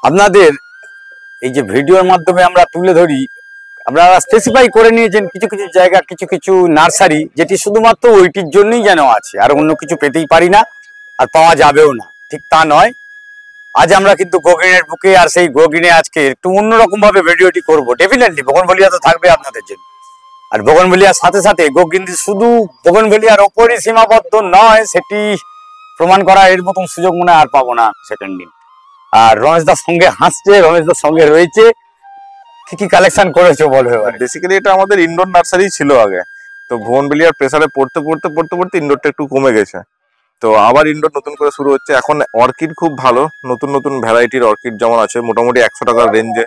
আপনাদের এই যে ভিডিওর মাধ্যমে আমরা তুলে ধরি, আপনারা স্পেসিফাই করে নিয়েছেন কিছু কিছু জায়গা, কিছু কিছু নার্সারি যেটি শুধুমাত্র ওইটির জন্যই যেন আছে, আর অন্য কিছু পেতেই পারি না আর পাওয়া যাবেও না, ঠিক তা নয়। আজ আমরা কিন্তু গোগ্রিনের বুকে, আর সেই গোগ্রিনে আজকে একটু অন্যরকম ভাবে ভিডিওটি করবো। ডেফিনেটলি বোগনভেলিয়া তো থাকবে আপনাদের জন্য, আর বোগনভেলিয়ার সাথে সাথে গোগ্রিন শুধু বোগনভেলিয়ার ওপরই সীমাবদ্ধ নয়, সেটি প্রমাণ করা এর মতন সুযোগ মনে আর পাবো না সেকেন্ড দিন। আর রমেশ দার সঙ্গে হাসছে, রমেশ দার সঙ্গে রয়েছে, কি কি কালেকশন করেছো বলো। বেসিক্যালি এটা আমাদের ইনডোর নার্সারি ছিল আগে, তো বোগনভেলিয়ার প্রেসারে পড়তে পড়তে পড়তে পড়তে ইনডোরটা একটু কমে গেছে, তো আবার ইনডোর নতুন করে শুরু হচ্ছে। এখন অর্কিড খুব ভালো, নতুন নতুন ভ্যারাইটির অর্কিড যেমন আছে, মোটামুটি 100 টাকার রেঞ্জে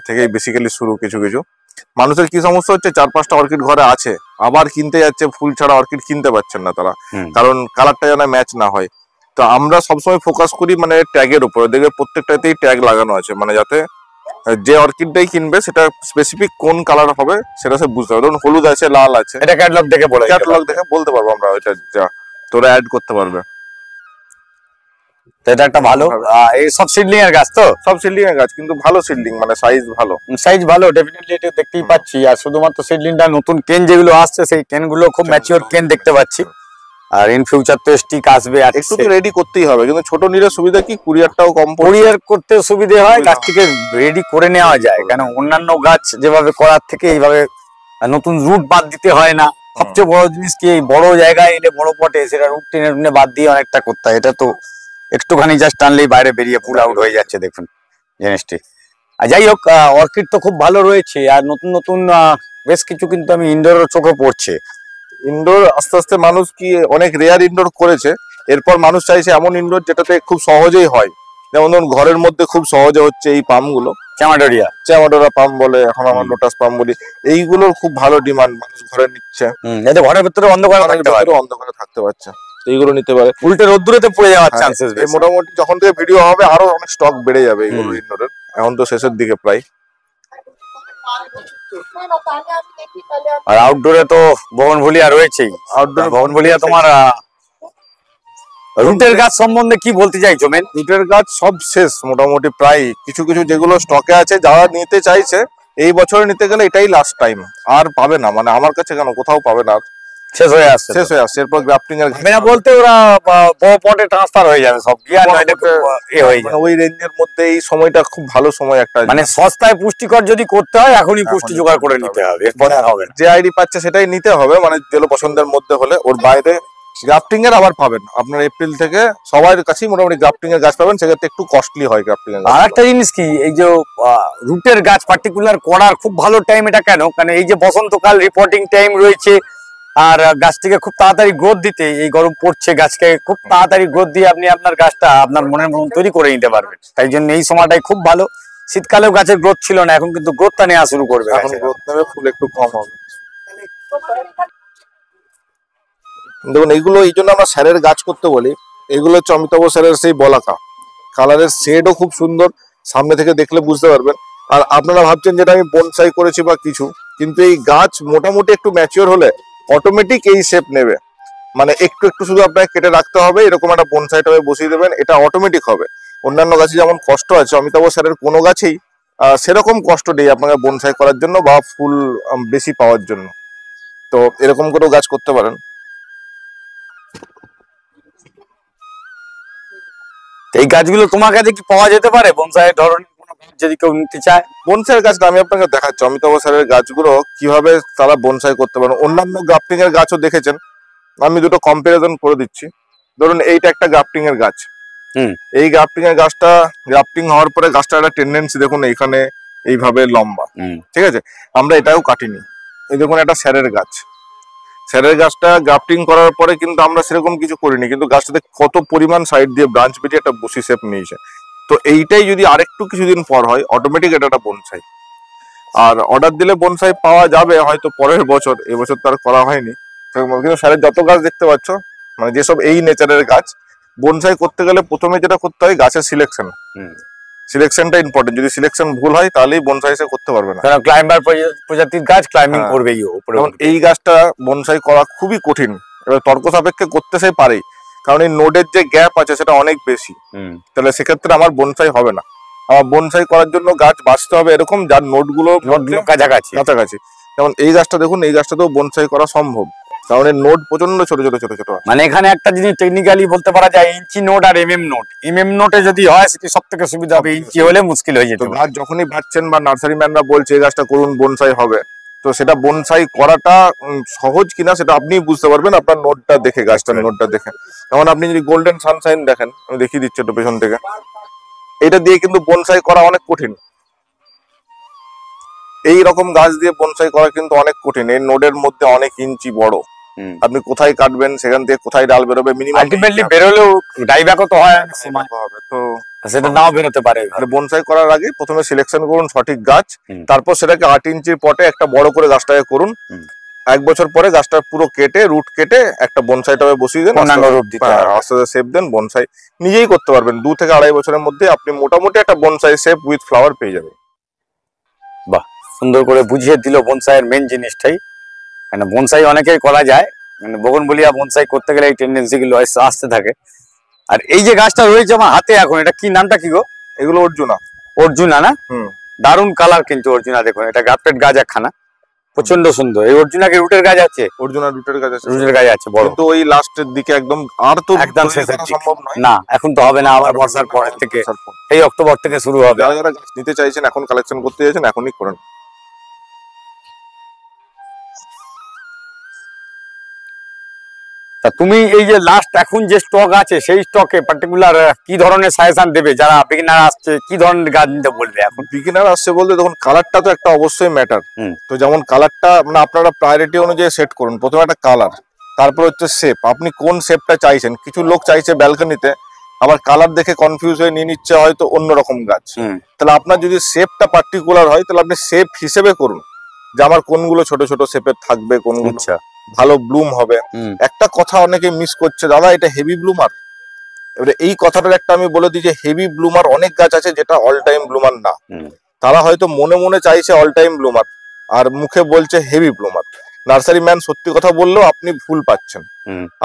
থেকে বেসিক্যালি শুরু। কিছু কিছু মানুষের কি সমস্যা হচ্ছে, 4-5টা অর্কিড ঘরে আছে, আবার কিনতে যাচ্ছে, ফুল ছাড়া অর্কিড কিনতে পারছেন না তারা, কারণ কালারটা যেন ম্যাচ না হয়। তো আমরা সবসময় ফোকাস করি মানে ট্যাগের উপরে, দেখবে প্রত্যেকটাতেই ট্যাগ লাগানো আছে, মানে যাতে যে অর্কিডটাই কিনবে সেটা স্পেসিফিক কোন কালার হবে সেটা সে বুঝতে পারবে। ধরুন হলুদ আছে, লাল আছে, এটা ক্যাটালগ দেখে বলে, ক্যাটালগ দেখে বলতে পারবো আমরা, ওইটা যা তোরা অ্যাড করতে পারবে। এটা একটা ভালো, এই সব সিডলিং এর গাছ, তো সব সিডলিং এর গাছ, কিন্তু ভালো সিডলিং, মানে সাইজ ভালো, সাইজ ভালো, ডেফিনেটলি এটা দেখতেই পাচ্ছি। আর শুধুমাত্র সিডলিংটা নতুন কেন যেগুলো আসছে, সেই কেন গুলো খুব ম্যাচিওর কেন দেখতে পাচ্ছি, আর ইন ফিউচার তো স্টিক আসবে, আর একটু তো রেডি করতেই হবে। কিন্তু ছোট নিলে সুবিধা কি, কুরিয়ারটাও কম, কুরিয়ার করতে সুবিধে হয়, গাছটিকে রেডি করে নেওয়া যায়, কেন অন্যান্য গাছ যেভাবে করার থেকে এইভাবে নতুন রুট বাদ দিতে হয় না। সবচেয়ে বড় জিনিস কি, এই বড় জায়গায় এলে বড় পটে সেটা রুট টেনে টুনে বাদ দিয়ে অনেকটা করতে হয়, এটা তো একটুখানি জাস্ট টানলেই বাইরে বেরিয়ে পুল আউট হয়ে যাচ্ছে, দেখুন জিনিসটি। আর যাই হোক, অর্কিড তো খুব ভালো রয়েছে, আর নতুন নতুন বেশ কিছু কিন্তু আমি ইনডোরের চোখে পড়ছে। ইনডোর আস্তে আস্তে মানুষ কি অনেক রেয়ার ইনডোর করেছে, এরপর মানুষ চাইছে এমন ইনডোর যেটাতে খুব সহজেই হয়। যেমন ধরুন ঘরের মধ্যে খুব সহজে হচ্ছে এই পাম্পগুলো, চ্যামাডোরা পাম্প বলে, এখন আমার লোটাস পাম্প বলি, এইগুলোর খুব ভালো ডিমান্ড, মানুষ ঘরে নিচ্ছে, ঘরের ভিতরে অন্ধকারে থাকতে পারছে, এইগুলো নিতে পারে। উল্টে রোদ্দুরেতে পড়ে যাওয়ার চান্সেস, মোটামুটি যখন থেকে ভিডিও হবে আরো অনেক স্টক বেড়ে যাবে এইগুলো ইনডোরের, এখন তো শেষের দিকে প্রায়। আর আউটডোরে তো বোগনভেলিয়া রয়েছেই। আউটডোরে বোগনভেলিয়া তোমার রুটের গাছ সম্বন্ধে কি বলতে চাইছো মেন? রুটের গাছ সব শেষ মোটামুটি, প্রায় কিছু কিছু যেগুলো স্টকে আছে, যারা নিতে চাইছে এই বছরে নিতে গেলে এটাই লাস্ট টাইম, আর পাবে না, মানে আমার কাছে কেন কোথাও পাবে না, শেষ হয়ে আসছে। এরপর গ্রাফটিং এর বলতে ওরা বড় পটে ট্রান্সফার হয়ে যাবে সব, কি আর ওই রেঞ্জের মধ্যে এই সময়টা খুব ভালো সময় একটা, মানে সস্তায় পুষ্টিকর যদি করতে হয় এখনই পুষ্টি জোগাড় করে নিতে হবে, এরপরে হবে যে আইডি পাচ্ছে সেটাই নিতে হবে, মানে যেগুলো পছন্দের মধ্যে হলে। ওর বাইরে গ্রাফটিং এর আবার পাবেন আপনার এপ্রিল থেকে সবার কাছেই মোটামুটি গ্রাফটিং এর গাছ পাবেন, সেক্ষেত্রে একটু কস্টলি হয় গ্রাফটিং এর। আর একটা জিনিস কি, এই যে রুটের গাছ পার্টিকুলার করার খুব ভালো টাইম এটা কেন, কারণ এই যে বসন্তকাল রিপোর্টিং টাইম রয়েছে, আর গাছটিকে খুব তাড়াতাড়ি গ্রোথ দিতে, এই গরম পড়ছে, গাছকে খুব তাড়াতাড়ি গ্রোথ দিয়ে আপনি আপনার গাছটা আপনার মনের মতন তৈরি করে নিতে পারবেন। তাই জন্য এই সময়টাই খুব ভালো। শীতকালেও গাছের গ্রোথ ছিল না, এখন কিন্তু গ্রোথটা নেওয়া শুরু করবে, এখন গ্রোথ নেবে, ফুল একটু কম হবে। দেখুন এইগুলো এই জন্য আমরা স্যারের গাছ করতে বলি, এগুলো হচ্ছে অমিতাভ স্যারের সেই বলাকা, কালারের শেডও খুব সুন্দর, সামনে থেকে দেখলে বুঝতে পারবেন। আর আপনারা ভাবছেন যেটা আমি বনসাই করেছি বা কিছু, কিন্তু এই গাছ মোটামুটি একটু ম্যাচিওর হলে অটোমেটিক এই শেপ নেবে, মানে একটু একটু শুধু আপনাকে কেটে রাখতে হবে, এরকম একটা বনসাই টাইপে বসিয়ে দেবেন, এটা অটোমেটিক হবে। অন্যান্য গাছে যেমন কষ্ট আছে, অমিতাভ স্যারের কোনো গাছেই সেরকম কষ্ট নেই আপনাকে বনসাই করার জন্য বা ফুল বেশি পাওয়ার জন্য। তো এরকম করেও গাছ করতে পারেন। এই গাছগুলো তোমার কাছে কি পাওয়া যেতে পারে বনসাই ধরনের কোনো গাছ যদি কেউ নিতে চায়? বনসাইয়ের গাছটা আমি আপনাকে দেখাচ্ছি, অমিতাভ স্যারের গাছগুলো কিভাবে তারা বনসাই করতে পারেন। অন্যান্য গ্রাফটিং এর গাছও দেখেছেন, আমি দুটো কম্পারিজন করে দিচ্ছি। ধরুন এইটা একটা গ্রাফটিং এর গাছ, এই গ্রাফটিং এর গাছটা গ্রাফটিং হওয়ার পরে গাছটা একটা টেন্ডেন্সি দেখুন এইখানে এইভাবে লম্বা, ঠিক আছে, আমরা এটাও কাটিনি। এই দেখুন একটা স্যারের গাছ, স্যারের গাছটা গ্রাফটিং করার পরে কিন্তু আমরা সেরকম কিছু করিনি, কিন্তু গাছটাতে কত পরিমাণ সাইড দিয়ে ব্রাঞ্চ বেরিয়ে একটা বসি শেপ নিয়েছে। তো এইটাই যদি আরেকটু কিছুদিন পর হয়, অটোমেটিক এটা একটা বনসাই। আর অর্ডার দিলে বনসাই পাওয়া যাবে হয়তো পরের বছর, এবছর তার করা হয়নি। কিন্তু স্যারের যত গাছ দেখতে পাচ্ছ, মানে যেসব এই নেচারের গাছ, বনসাই করতে গেলে প্রথমে যেটা করতে হয় গাছের সিলেকশন, সিলেকশনটা ইম্পর্টেন্ট। যদি সিলেকশন ভুল হয় তাহলেই বনসাই সে করতে পারবে না, কারণ ক্লাইম্বার প্রজাতির গাছ ক্লাইম্বিং করবেই। এই গাছটা বনসাই করা খুবই কঠিন, এবার তর্ক সাপেক্ষে করতে সে পারেই, কারণ এই নোডের যে গ্যাপ আছে সেটা অনেক বেশি। তাহলে সেক্ষেত্রে আমার বনসাই হবে না। আমার বনসাই করার জন্য গাছ বাঁচতে হবে এরকম যার নোটগুলো কাছাকাছি কাছাকাছি। যেমন এই গাছটা দেখুন, এই গাছটাতেও বনসাই করা সম্ভব, কারণ এর নোট প্রচন্ড ছোট ছোট ছোট ছোট। মানে এখানে একটা জিনিস টেকনিক্যালি বলতে পারা যায়, ইঞ্চি নোট আর নোট। নোটে যদি হয় সেটি সব থেকে সুবিধা হবে, ইঞ্চি হলে মুশকিল হয়ে যেত। গাছ যখনই বাঁচছেন বা নার্সারি ম্যানরা বলছে এই গাছটা করুন বনসাই হবে, তো সেটা বনসাই করাটা সহজ কিনা সেটা আপনিই বুঝতে পারবেন আপনার নোটটা দেখে, গাছটার নোটটা দেখে। যেমন আপনি যদি গোল্ডেন সানশাইন দেখেন, আমি দেখিয়ে দিচ্ছি একটু পেছন থেকে, এটা দিয়ে কিন্তু বনসাই করা অনেক কঠিন। এই রকম গাছ দিয়ে বনসাই করা কিন্তু অনেক কঠিন, এই নোডের মধ্যে অনেক ইঞ্চি বড়। আপনি কোথায় কাটবেন, সেখান থেকে কোথায় ডাল বেরোবে, মিনিমাম আলটিমেটলি বেরোলেও ডাইব্যাকও তো হয় হবে, তো সেটা নাও বেরোতে পারে। বনসাই করার আগে প্রথমে সিলেকশন করুন সঠিক গাছ, তারপর সেটাকে 8 ইঞ্চির পটে একটা বড় করে গাছটাকে করুন। 1 বছর পরে গাছটা পুরো কেটে রুট কেটে একটা বনসাই টবে বসিয়ে দেন, আস্তে আস্তে শেপ দেন, বনসাই নিজেই করতে পারবেন। 2 থেকে 2.5 বছরের মধ্যে আপনি মোটামুটি একটা বনসাই শেপ উইথ ফ্লাওয়ার পেয়ে যাবেন। বাহ, সুন্দর করে বুঝিয়ে দিল বনসাইয়ের মেন জিনিসটাই। মানে বনসাই অনেকেই করা যায়, মানে বোগনভেলিয়া বনসাই করতে গেলে এই টেন্ডেন্সি গুলো আসতে থাকে। আর এই যে গাছটা রয়েছে আমার হাতে এখন, এটা কি নামটা কি গো? এগুলো অর্জুনা। অর্জুনা না? দারুণ কালার কিন্তু অর্জুনা, দেখুন এটা গ্রাফটেড গাছ একখানা, প্রচন্ড সুন্দর। এই অর্জুনাকে রুটের গাছ আছে? অর্জুনা রুটের গাছ আছে, রুটের গাছ আছে বড়, কিন্তু ওই লাস্টের দিকে একদম, আর তো একদম শেষের দিকে সম্ভব নয় না, এখন তো হবে না, আবার বর্ষার পরের থেকে, এই অক্টোবর থেকে শুরু হবে। যারা যারা গাছ নিতে চাইছেন, এখন কালেকশন করতে চাইছেন, এখনই করেন। তা তুমি এই যে লাস্ট এখন যে স্টক আছে সেই স্টকে পার্টিকুলার কি ধরনের সাজেশন দেবে যারা বিগিনার আসছে, কি ধরনের গাছ নিতে বলবে? এখন বিগিনার আসছে বলতে দেখুন, কালারটা তো একটা অবশ্যই ম্যাটার। তো যেমন কালারটা মানে আপনারা প্রায়োরিটি অনুযায়ী সেট করুন। প্রথমে একটা কালার, তারপর হচ্ছে শেপ, আপনি কোন শেপটা চাইছেন। কিছু লোক চাইছে ব্যালকনিতে, আবার কালার দেখে কনফিউজ হয়ে নিয়ে নিচ্ছে হয়তো অন্যরকম গাছ। তাহলে আপনার যদি শেপটা পার্টিকুলার হয়, তাহলে আপনি শেপ হিসেবে করুন যে আমার কোনগুলো ছোট ছোট শেপের থাকবে, কোনগুলো ভালো ব্লুম হবে। একটা কথা অনেকে মিস করছে, দাদা এটা হেভি ব্লুমার। এবারে এই কথাটার একটা আমি বলে দিই যে হেভি ব্লুমার অনেক গাছ আছে যেটা অল টাইম ব্লুমার না। তারা হয়তো মনে মনে চাইছে অল টাইম ব্লুমার আর মুখে বলছে হেভি ব্লুমার। নার্সারি ম্যান সত্যি কথা বললেও আপনি ভুল পাচ্ছেন।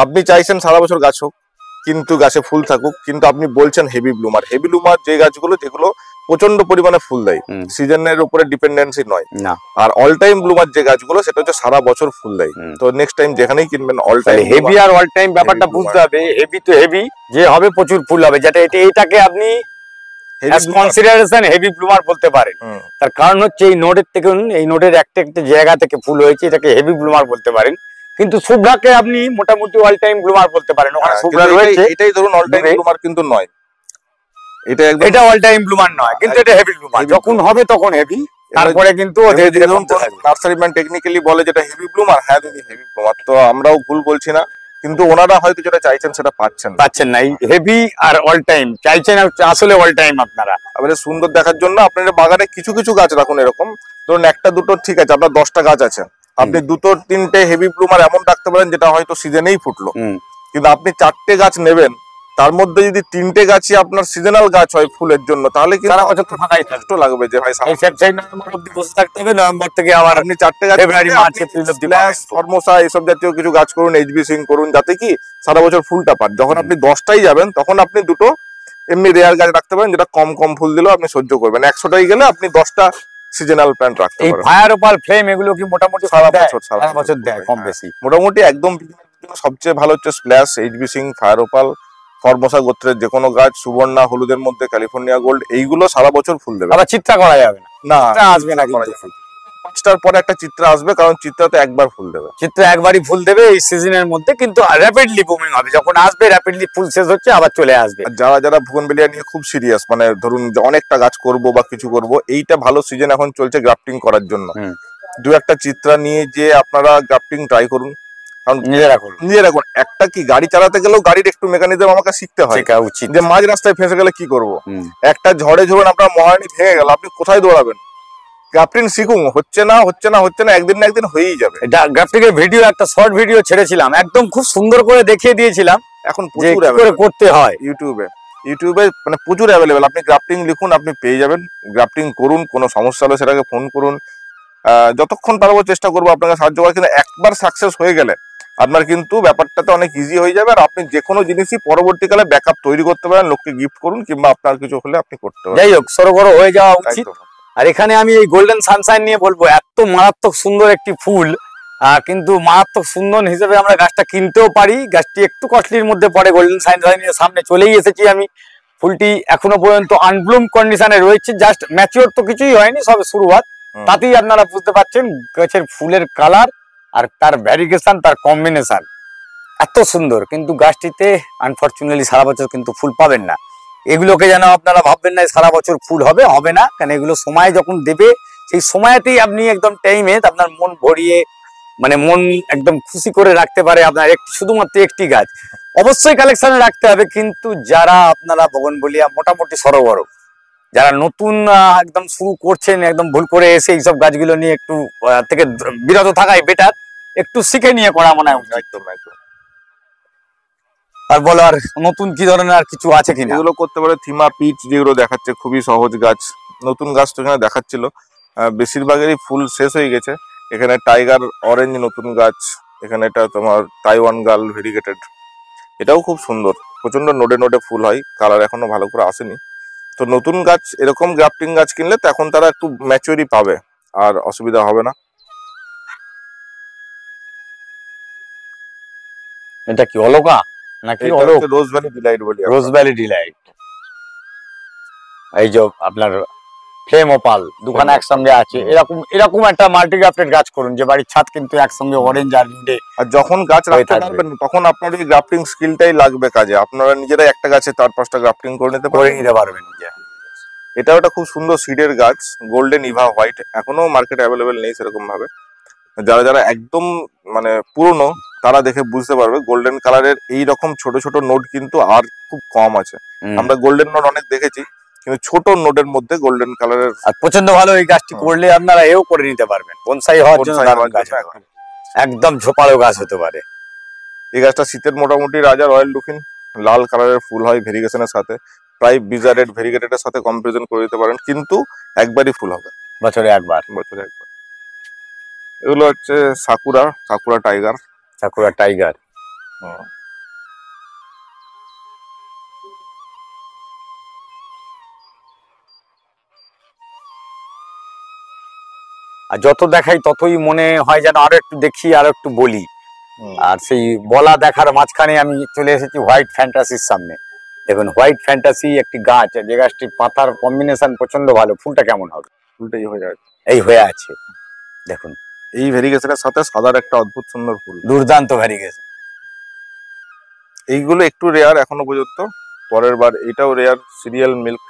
আপনি চাইছেন সারা বছর গাছ হোক, কিন্তু গাছে ফুল থাকুক, কিন্তু আপনি বলছেন হেভি ব্লুমার। হেভি ব্লুমার যে গাছগুলো যেগুলো প্রচন্ড পরিমাণে ফুল দেয়, সিজনের উপরে ডিপেন্ডেন্সি নয়। আর অল টাইম ব্লুমার যে গাছগুলো সেটা হচ্ছে সারা বছর ফুল দেয়। তো নেক্সট টাইম যেখানেই কিনবেন অল টাইম হেভি আর অল টাইম ব্যাপারটা বুঝতে হবে। হেভি তো হেভি যে হবে, প্রচুর ফুল হবে, যেটা এটাকে আপনি কনসিডারেশন হেভি ব্লুমার বলতে পারেন। তার কারণ হচ্ছে এই নোডের থেকে, এই নোডের একটা একটা জায়গা থেকে ফুল হয়েছে, এটাকে হেভি ব্লুমার বলতে পারেন। কিন্তু শুভ্রাকে আপনি মোটামুটি অল টাইম ব্লুমার বলতে পারেন। ওখানে শুভ্রা রয়েছে, এটাই ধরুন অল টাইম ব্লুমার কিন্তু নয়, এটা অল টাইম ব্লুমার নয়, কিন্তু এটা হেভি ব্লুমার। যখন হবে তখন হেভি, তারপরে কিন্তু নার্সারি ম্যান টেকনিক্যালি বলে যেটা হেভি ব্লুমার। হ্যাঁ দিদি হেভি ব্লুমার, তো আমরাও ভুল বলছি না, কিন্তু ওনারা হয়তো যেটা চাইছেন সেটা পাচ্ছেন না। হেভি আর অল টাইম চাইছেন আসলে অল টাইম। আপনারা আপনাদের সুন্দর দেখার জন্য আপনাদের বাগানে কিছু কিছু গাছ রাখুন এরকম, ধরুন একটা দুটো ঠিক আছে, আপনার 10টা গাছ আছে, আপনি 2-3টে হেভি ব্লুমার এমন রাখতে পারেন যেটা হয়তো সিজনেই ফুটলো। কিন্তু আপনি 4টে গাছ নেবেন, তার মধ্যে যদি 3টে গাছই আপনার সিজনাল গাছ হয় ফুলের জন্য, তাহলে কি সারা বছর ফাঁকাই কষ্ট লাগবে যে ভাই নভেম্বর অবধি বসে থাকতে হবে, নভেম্বর থেকে আবার আপনি 4টে গাছ ফেব্রুয়ারি মার্চ এপ্রিল অবধি ফরমোসা এইসব জাতীয় কিছু গাছ করুন, এইচবি সিং করুন, যাতে কি সারা বছর ফুলটা পান। যখন আপনি 10টাই যাবেন তখন আপনি দুটো এমনি রেয়ার গাছ রাখতে পারেন যেটা কম কম ফুল দিলেও আপনি সহ্য করবেন। 100টাই গেলে আপনি 10টা সিজনাল প্ল্যান্ট রাখতে পারেন। এই ফায়ার ওপাল ফ্লেম এগুলো কি মোটামুটি সারা বছর দেয় কম বেশি? মোটামুটি একদম সবচেয়ে ভালো হচ্ছে splash, HB Singh, fire opal, Formosa গোত্রের যে কোনো গাছ, সুবর্ণা, হলুদের মধ্যে ক্যালিফোর্নিয়া গোল্ড, এইগুলো সারা বছর ফুল দেবে। আবার চিত্রা করা যাবে না, আসবে না, 5টার পরে একটা চিত্রা আসবে, কারণ চিত্রাতে একবার ফুল দেবে, চিত্রা একবারই ফুল দেবে এই সিজনের মধ্যে, কিন্তু র্যাপিডলি বুমিং হবে। যখন আসবে র্যাপিডলি ফুল শেষ হচ্ছে আবার চলে আসবে। যারা যারা বোগনভেলিয়া নিয়ে খুব সিরিয়াস, মানে ধরুন অনেকটা গাছ করব বা কিছু করব, এইটা ভালো সিজন এখন চলছে গ্রাফটিং করার জন্য। 2-1টা চিত্রা নিয়ে যে আপনারা গ্রাফটিং ট্রাই করুন, কারণ নিজেরা করুন। একটা কি গাড়ি চালাতে গেলেও গাড়ির একটু মেকানিজম আমাকে শিখতে হয়, যে মাঝ রাস্তায় ফেঁসে গেলে কি করব। একটা ঝড়ে ঝড়ে আপনার মহারানী ভেঙে গেল, আপনি কোথায় দৌড়াবেন? গ্রাফটিং শিখুন, হচ্ছে না একদিন না একদিন হয়েই যাবে। এটা গ্রাফটিং এর ভিডিও, একটা শর্ট ভিডিও ছেড়েছিলাম, একদম খুব সুন্দর করে দেখিয়ে দিয়েছিলাম এখন প্রচুর করতে হয়। ইউটিউবে মানে প্রচুর অ্যাভেলেবেল। আপনি গ্রাফটিং লিখুন, আপনি পেয়ে যাবেন। গ্রাফটিং করুন, কোনো সমস্যা হলে সেটাকে ফোন করুন। যতক্ষণ পারবো চেষ্টা করবো আপনাকে সাহায্য করার, কিন্তু একবার সাকসেস হয়ে গেলে আপনার কিন্তু ব্যাপারটাতে অনেক ইজি হয়ে যাবে, আর আপনি যে কোনো জিনিসই পরবর্তীকালে ব্যাকআপ তৈরি করতে পারেন, লোককে গিফট করুন কিংবা আপনার কিছু হলে আপনি করতে পারেন। যাই হোক, সরগর হয়ে যাওয়া উচিত। একদম। আর এখানে আমি এই গোল্ডেন সানশাইন নিয়ে বলবো, এত মারাত্মক সুন্দর একটি ফুল, কিন্তু মারাত্মক সুন্দর হিসেবে আমরা গাছটা কিনতেও পারি। গাছটি একটু কস্টলির মধ্যে পড়ে। গোল্ডেন সানশাইনের সামনে চলেই এসেছি আমি। ফুলটি এখনো পর্যন্ত আনব্লুম কন্ডিশনে রয়েছে, জাস্ট ম্যাচিওর তো কিছুই হয়নি, সবে শুরুয়াত। তাতেই আপনারা বুঝতে পারছেন গাছের ফুলের কালার আর তার ভ্যারিগেশন, তার কম্বিনেশন এত সুন্দর। কিন্তু গাছটিতে আনফরচুনেটলি সারা বছর কিন্তু ফুল পাবেন না। এগুলোকে যেন আপনারা ভাববেন না সারা বছর ফুল হবে, হবে না। কারণ এগুলো সময় যখন দেবে, সেই সময়তেই আপনি একদম টাইমে আপনার মন ভরিয়ে, মানে মন একদম খুশি করে রাখতে পারে আপনার শুধুমাত্র একটি গাছ। অবশ্যই কালেকশনে রাখতে হবে, কিন্তু যারা আপনারা বগনভেলিয়া মোটামুটি সরবরাহ, যারা নতুন একদম শুরু করছেন, একদম ভুল করে এসে এইসব গাছগুলো নিয়ে একটু থেকে বিরত থাকাই বেটার। একটু শিখে নিয়ে করা মনে হয়। একদম একদম। আর বলো, আর নতুন কি ধরনের আর কিছু আছে কিনা? এগুলো করতে পারে থিমা পিচ, যেগুলো দেখাচ্ছে খুবই সহজ গাছ। নতুন গাছ তো এখানে দেখাচ্ছিল, বেশিরভাগেরই ফুল শেষ হয়ে গেছে। এখানে টাইগার অরেঞ্জ নতুন গাছ, এখানে এটা তোমার তাইওয়ান গার্ল ভেরিগেটেড, এটাও খুব সুন্দর, প্রচন্ড নোডে নোডে ফুল হয়, কালার এখনো ভালো করে আসেনি। তো নতুন গাছ এরকম গ্রাফটিং গাছ কিনলে তখন তারা একটু ম্যাচুরি পাবে, আর অসুবিধা হবে না। এটা কি অলকা নাকি? অলোক, রোজ ভ্যালি ডিলাইট বলি। রোজ ভ্যালি ডিলাইট। এই যে আপনার ফ্লেম ওপাল দুখানা একসঙ্গে আছে, এরকম এরকম একটা মাল্টি গ্রাফটেড গাছ করুন, যে বাড়ির ছাদ কিন্তু একসঙ্গে অরেঞ্জ আর রেডে। আর যখন গাছ রাখতে পারবেন তখন আপনার এই গ্রাফটিং স্কিলটাই লাগবে কাজে, আপনারা নিজেরাই একটা গাছে 4-5টা গ্রাফটিং করে নিতে পারবেন। এটাও একটা খুব সুন্দর সিডের গাছ, গোল্ডেন ইভা হোয়াইট, এখনো মার্কেটে অ্যাভেলেবেল নেই সেরকম ভাবে। যারা যারা একদম মানে পুরনো তারা দেখে বুঝতে পারবে, গোল্ডেন কালারের এই রকম ছোট ছোট নোট কিন্তু আর খুব কম আছে। আমরা গোল্ডেন নোট অনেক দেখেছি, কিন্তু ছোট নোটের মধ্যে গোল্ডেন কালারের। আর প্রচন্ড ভালো এই গাছটি করলে আপনারা এও করে নিতে পারবেন, বনসাই হওয়ার জন্য একদম ঝোপালো গাছ হতে পারে। এই গাছটা শীতের মোটামুটি রাজা, রয়্যাল লুকিং, লাল কালারের ফুল হয় ভেরিগেশনের সাথে, প্রায় বিজারেড ভেরিগেটেডের সাথে কম্পারিজন করে দিতে পারেন, কিন্তু একবারই ফুল হবে, বছরে একবার। এগুলো হচ্ছে sakura, sakura tiger, sakura tiger. আর যত দেখাই ততই মনে হয় যেন আরো একটু দেখি, আরো একটু বলি। আর সেই বলা দেখার মাঝখানে আমি চলে এসেছি হোয়াইট ফ্যান্টাসির সামনে। দেখুন, হোয়াইট ফ্যান্টাসি একটি গাছ, যে গাছটির পাতার কম্বিনেশন প্রচন্ড ভালো। ফুলটা কেমন হবে? ফুলটা এই হয়ে আছে, দেখুন এই ভেরিগেশনের সাথে সাদার একটা অদ্ভুত সুন্দর ফুল, দুর্দান্ত ভেরিগেশন। এইগুলো একটু রেয়ার এখনো পর্যন্ত, পরের বার এটাও রেয়ার, সিরিয়াল মিল্ক।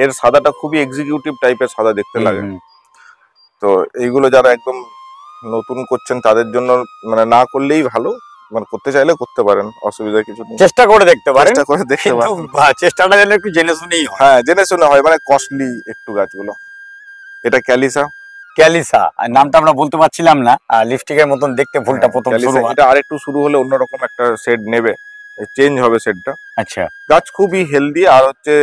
এর সাদাটা খুবই এক্সিকিউটিভ টাইপের সাদা দেখতে লাগে। তো এইগুলো যারা একদম নতুন করছেন তাদের জন্য মানে না করলেই ভালো, মানে করতে চাইলে করতে পারেন, অসুবিধা কিছু নেই, চেষ্টা করে দেখতে পারেন। চেষ্টাটা যেন একটু জেনে শুনেই হয়। হ্যাঁ, জেনে শুনে হয়, মানে কস্টলি একটু গাছগুলো। এটা ক্যালিসা, ক্যালিসা আর নামটা আমরা বলতে পারছিলাম না, লিপস্টিকের মতন দেখতে ফুলটা প্রথম শুরু। এটা আরেকটু শুরু হলে অন্যরকম একটা শেড নেবে, চেঞ্জ হবে শেডটা। আচ্ছা, গাছ খুবই হেলদি, আর হচ্ছে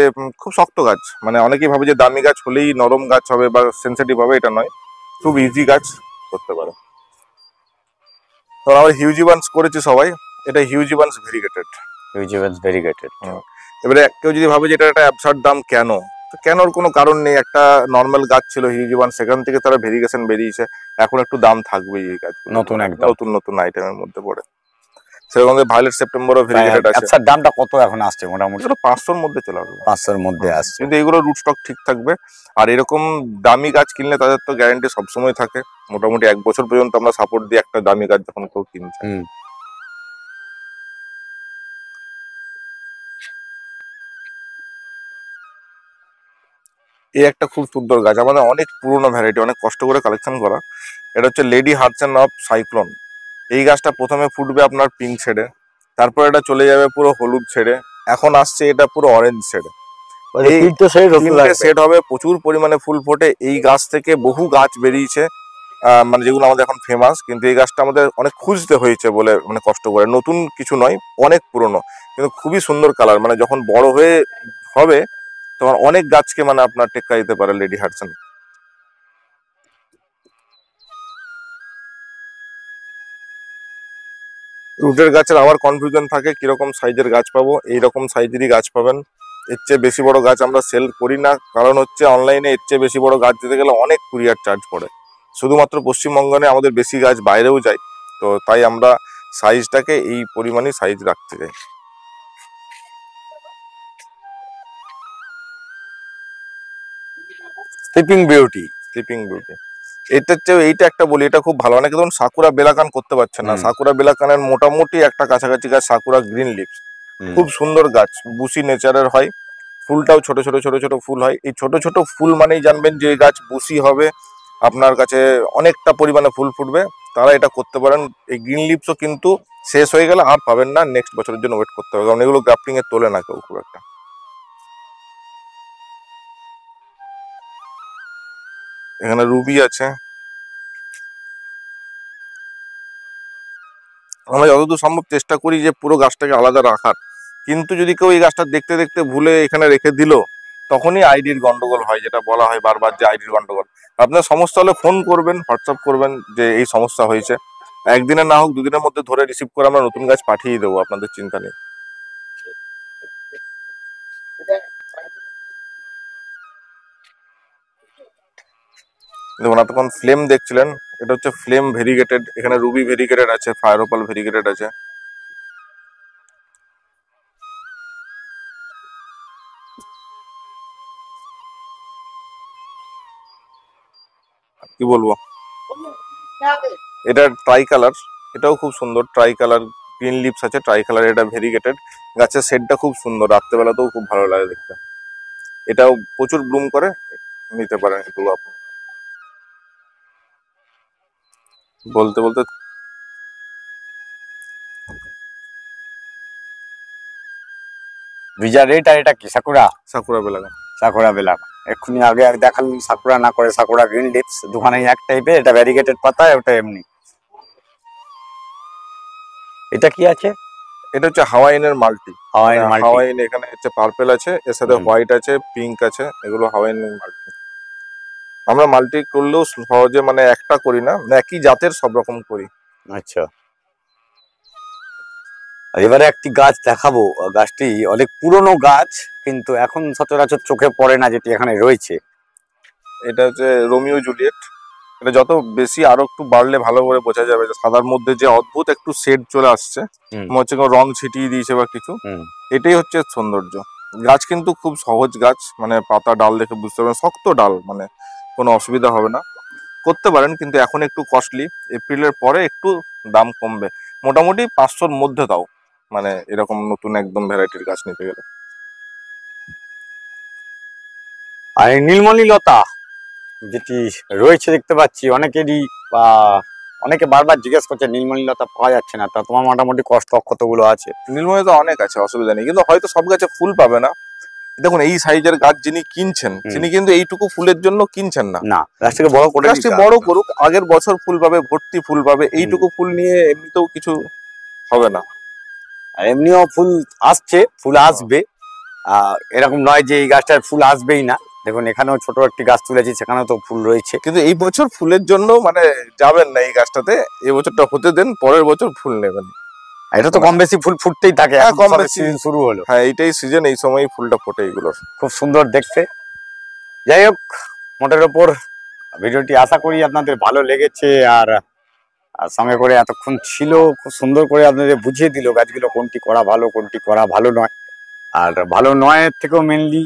খুব শক্ত গাছ। মানে অনেকেই ভাবে যে দামি গাছ হলেই নরম গাছ হবে বা সেন্সিটিভ হবে, এটা নয়, খুব ইজি গাছ করতে পারে। তো আমরা হিউজিবান্স করেছি সবাই, এটা হিউজিবান্স ভেরিগেটেড। হিউজিবান্স ভেরিগেটেড। এবারে কেউ যদি ভাবে যে এটা একটা অ্যাবসার্ড দাম, কেন? তো কেনর কোনো কারণ নেই। একটা নর্মাল গাছ ছিল হিউজিবান্স, সেখান থেকে তারা ভেরিগেশন বেরিয়েছে, এখন একটু দাম থাকবেই এই গাছ, নতুন একদম নতুন নতুন আইটেমের মধ্যে পড়ে। সেরকম ভায়োলেট সেপ্টেম্বরও ভেরিগেটেড আছে। আচ্ছা, দামটা কত এখন আসছে? মোটামুটি 500-র মধ্যে চলে আসবে, 500-র মধ্যে আসছে। কিন্তু এগুলো রুট স্টক ঠিক থাকবে। আর এরকম দামি গাছ কিনলে তাদের তো গ্যারান্টি সবসময় থাকে, মোটামুটি 1 বছর পর্যন্ত আমরা সাপোর্ট দিই একটা দামি গাছ যখন কেউ কিনছে। এই একটা খুব সুন্দর গাছ, আমাদের অনেক পুরনো ভ্যারাইটি, অনেক কষ্ট করে কালেকশন করা। এটা হচ্ছে লেডি হার্টসেন অফ সাইক্লোন। এই গাছটা প্রথমে ফুটবে আপনার পিঙ্ক শেডে, তারপর এটা চলে যাবে পুরো হলুদ শেডে, এখন আসছে এটা পুরো অরেঞ্জ শেডে। তিনটে শেড হবে, প্রচুর পরিমাণে ফুল ফোটে। এই গাছ থেকে বহু গাছ বেরিয়েছে, মানে যেগুলো আমাদের এখন ফেমাস, কিন্তু এই গাছটা আমাদের অনেক খুঁজতে হয়েছে বলে, মানে কষ্ট করে। নতুন কিছু নয়, অনেক পুরনো, কিন্তু খুবই সুন্দর কালার। মানে যখন বড় হয়ে হবে তখন অনেক গাছকে মানে আপনার টেক্কা দিতে পারে লেডি হার্টসন। রুটের গাছের আবার কনফিউশন থাকে কিরকম সাইজের গাছ পাবো, এইরকম সাইজেরই গাছ পাবেন। এর চেয়ে বেশি বড় গাছ আমরা সেল করি না, কারণ হচ্ছে অনলাইনে এর চেয়ে বেশি বড় গাছ দিতে গেলে অনেক কুরিয়ার চার্জ পড়ে। শুধুমাত্র পশ্চিমবঙ্গে নয়, আমাদের বেশি গাছ বাইরেও যায়, তো তাই আমরা সাইজটাকে এই পরিমাণই সাইজ রাখতে চাই। Sleeping beauty. স্লিপিং বিউটি এটার চেয়ে এইটা একটা বলি, এটা খুব ভালো। অনেকে ধরুন সাকুরা বেলাকান করতে পারছেন না, সাকুরা বেলাকানের মোটামুটি একটা কাছাকাছি গাছ সাকুরা গ্রিন লিভস, খুব সুন্দর গাছ, বুসি নেচারের হয়, ফুলটাও ছোট ছোট ছোট ছোট ফুল হয়। এই ছোট ছোট ফুল মানেই জানবেন যে এই গাছ বুসি হবে, আপনার কাছে অনেকটা পরিমাণে ফুল ফুটবে, তারা এটা করতে পারেন। এই গ্রিন লিভসও কিন্তু শেষ হয়ে গেলে আর পাবেন না, নেক্সট বছরের জন্য ওয়েট করতে হবে, কারণ এগুলো গ্রাফটিং এ তোলে না কেউ খুব একটা। এখানে রুবি আছে। আমরা যতদূর সম্ভব চেষ্টা করি যে পুরো গাছটাকে আলাদা রাখার, কিন্তু যদি কেউ এই গাছটা দেখতে দেখতে ভুলে এখানে রেখে দিল, তখনই আইডির গন্ডগোল হয়, যেটা বলা হয় বারবার যে আইডির গন্ডগোল। আপনার সমস্যা হলে ফোন করবেন, হোয়াটসঅ্যাপ করবেন যে এই সমস্যা হয়েছে, একদিনে না হোক দুদিনের মধ্যে ধরে রিসিভ করে আমরা নতুন গাছ পাঠিয়ে দেবো, আপনাদের চিন্তা নেই। দেখুন এতক্ষণ ফ্লেম দেখছিলেন, এটা হচ্ছে ফ্লেম ভেরিগেটেড, এখানে রুবি ভেরিগেটেড আছে, ফায়ার ওপাল ভেরিগেটেড আছে। কি বলবো, এটা ট্রাই কালার, এটাও খুব সুন্দর, ট্রাই কালার গ্রিন লিভস আছে, ট্রাই কালার, এটা ভেরিগেটেড। গাছের শেডটা খুব সুন্দর, রাত্রেবেলাতেও খুব ভালো লাগে দেখতে। এটাও প্রচুর ব্লুম করে, নিতে পারেন একটু আপনি। বলতে বলতে ভিজা রেড, আর এটা কি সাকুরা? সাকুরা বেলাগা। সাকুরা বেলা। এক্ষুনি আগে আর দেখালেন সাকুরা না করে সাকুরা গ্রিন লিভস, দুখানেই এক টাইপের, এটা ভ্যারিগেটেড পাতা, ওটা এমনি। এটা কি আছে? এটা হচ্ছে হাওয়াইনের মাল্টি। Hawaiian multi. হাওয়াইন এখানে হচ্ছে পার্পেল আছে, এর সাথে হোয়াইট আছে, পিঙ্ক আছে, এগুলো হাওয়াইনের মাল্টি। আমরা মাল্টি করলেও সহজে মানে একটা করি না, একই জাতের সব রকম করি। আচ্ছা, এবারে একটি গাছ দেখাবো, গাছটি অনেক পুরনো গাছ, কিন্তু এখন সচরাচর চোখে পড়ে না, যেটি এখানে রয়েছে। এটা হচ্ছে রোমিও জুলিয়েট। এটা যত বেশি আরো একটু বাড়লে ভালো করে বোঝা যাবে যে সাদার মধ্যে যে অদ্ভুত একটু শেড চলে আসছে, মনে হচ্ছে কোনো রং ছিটিয়ে দিয়েছে বা কিছু, এটাই হচ্ছে সৌন্দর্য। গাছ কিন্তু খুব সহজ গাছ, মানে পাতা ডাল দেখে বুঝতে পারবেন, শক্ত ডাল, মানে কোনো অসুবিধা হবে না, করতে পারেন। কিন্তু এখন একটু কস্টলি, এপ্রিলের পরে একটু দাম কমবে, মোটামুটি 500-র মধ্যে, তাও মানে এরকম নতুন একদম ভ্যারাইটির গাছ নিতে গেলে। আর নীলমণি লতা যেটি রয়েছে দেখতে পাচ্ছি অনেকেরই, বা অনেকে বারবার জিজ্ঞেস করছে নীলমণি লতা পাওয়া যাচ্ছে না, তা তোমার মোটামুটি কস্টক কতগুলো আছে? নীলমণি তো অনেক আছে, অসুবিধা নেই, কিন্তু হয়তো সব গাছে ফুল পাবে না। দেখুন এই সাইজের গাছ যিনি কিনছেন, তিনি কিন্তু এইটুকু ফুলের জন্য কিনছেন না, না, গাছটাকে বড় করে, গাছটি বড় করুক, আগের বছর ফুল পাবে, ভর্তি ফুল পাবে, এইটুকু ফুল নিয়ে এমনিতেও কিছু হবে না। আর এমনিও ফুল আসছে, ফুল আসবে, এরকম নয় যে এই গাছটার ফুল আসবেই না। দেখুন এখানেও ছোট একটি গাছ তুলেছি, সেখানেও তো ফুল রয়েছে, কিন্তু এই বছর ফুলের জন্য মানে যাবেন না এই গাছটাতে, এই বছরটা হতে দেন, পরের বছর ফুল নেবেন। এটা তো কম বেশি ফুল ফুটতেই থাকে, হ্যাঁ, কম কম বেশি বেশি শুরু হলো। হ্যাঁ, এইটাই সিজন, এই সময়ই ফুলটা ফোটে এগুলোর। খুব সুন্দর দেখতে। যাই হোক, মোটের ওপর ভিডিওটি আশা করি আপনাদের ভালো লেগেছে, আর সঙ্গে করে এতক্ষণ ছিল, খুব সুন্দর করে আপনাদের বুঝিয়ে দিল গাছগুলো কোনটি করা ভালো, কোনটি করা ভালো নয়। আর ভালো নয় থেকেও মেনলি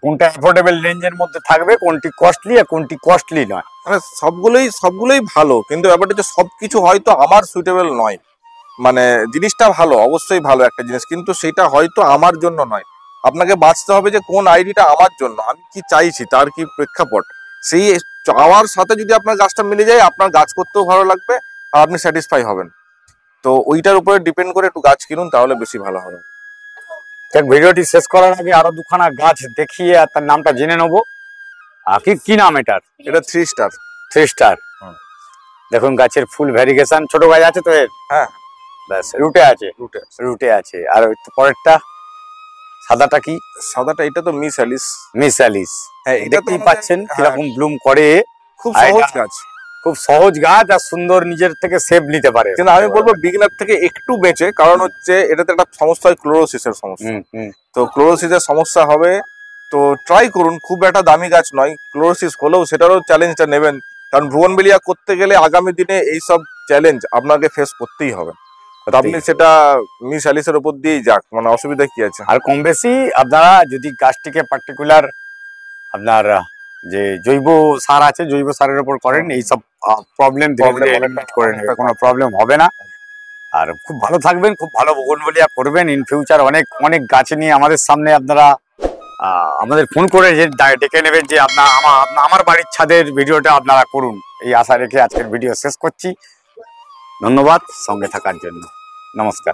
কোনটা অ্যাফোর্ডেবল রেঞ্জের মধ্যে থাকবে, কোনটি কস্টলি আর কোনটি কস্টলি নয়। মানে সবগুলোই ভালো, কিন্তু ব্যাপারটা হচ্ছে সবকিছু হয়তো আমার সুইটেবল নয়। মানে জিনিসটা ভালো, অবশ্যই ভালো একটা জিনিস, কিন্তু সেটা হয়তো আমার জন্য নয়। আপনাকে বাঁচতে হবে যে কোন আইডিটা আমার জন্য, আমি কি চাইছি, তার কি প্রেক্ষাপট, সেই চাওয়ার সাথে যদি আপনার গাছটা মিলে যায়, আপনার গাছ করতেও ভালো লাগবে আর আপনি স্যাটিসফাই হবেন। তো ওইটার উপরে ডিপেন্ড করে একটু গাছ কিনুন, তাহলে বেশি ভালো হবে। দেখ, ভিডিওটি শেষ করার আগে আরো দুখানা গাছ দেখিয়ে আর তার নামটা জেনে নেবো। কি নাম এটার? এটা 3 স্টার। 3 স্টার। দেখুন গাছের ফুল ভ্যারিগেশন, ছোট গাছ আছে তো এর? হ্যাঁ, ব্যাস, রুটে আছে, রুটে আছে। আর পরেরটা সাদাটা কি? সাদাটা এটা তো মিস অ্যালিস। Miss Alice. হ্যাঁ, দেখতেই পাচ্ছেন কিরকম ব্লুম করে, খুব সহজ গাছ। খুব সহজ গাছ আর সুন্দর নিজের থেকে সেভ নিতে পারে। কিন্তু আমি বলবো বিগিনার থেকে একটু বেঁচে, কারণ হচ্ছে এটাতে একটা সমস্যা হয় ক্লোরোসিসের সমস্যা। তো ক্লোরোসিসের সমস্যা হবে, তো ট্রাই করুন। খুব একটা দামি গাছ নয়, ক্লোরোসিস হলেও সেটারও চ্যালেঞ্জটা নেবেন, কারণ ভুবনবেলিয়া করতে গেলে আগামী দিনে এইসব চ্যালেঞ্জ আপনাকে ফেস করতেই হবে। তো আপনি সেটা মিস অ্যালিসের উপর দিয়েই যাক, মানে অসুবিধা কি আছে। আর কম বেশি আপনারা যদি গাছটিকে পার্টিকুলার আপনার যে জৈব সার আছে, জৈব সারের উপর করেন, এইসব প্রবলেম করে নেবে, কোনো প্রবলেম হবে না। আর খুব ভালো থাকবেন, খুব ভালো বোগনভেলিয়া করবেন ইন ফিউচার। অনেক অনেক গাছ নিয়ে আমাদের সামনে আপনারা আমাদের ফোন করে যে ডেকে নেবেন যে আমার বাড়ির ছাদের ভিডিওটা আপনারা করুন, এই আশা রেখে আজকের ভিডিও শেষ করছি। ধন্যবাদ সঙ্গে থাকার জন্য। নমস্কার।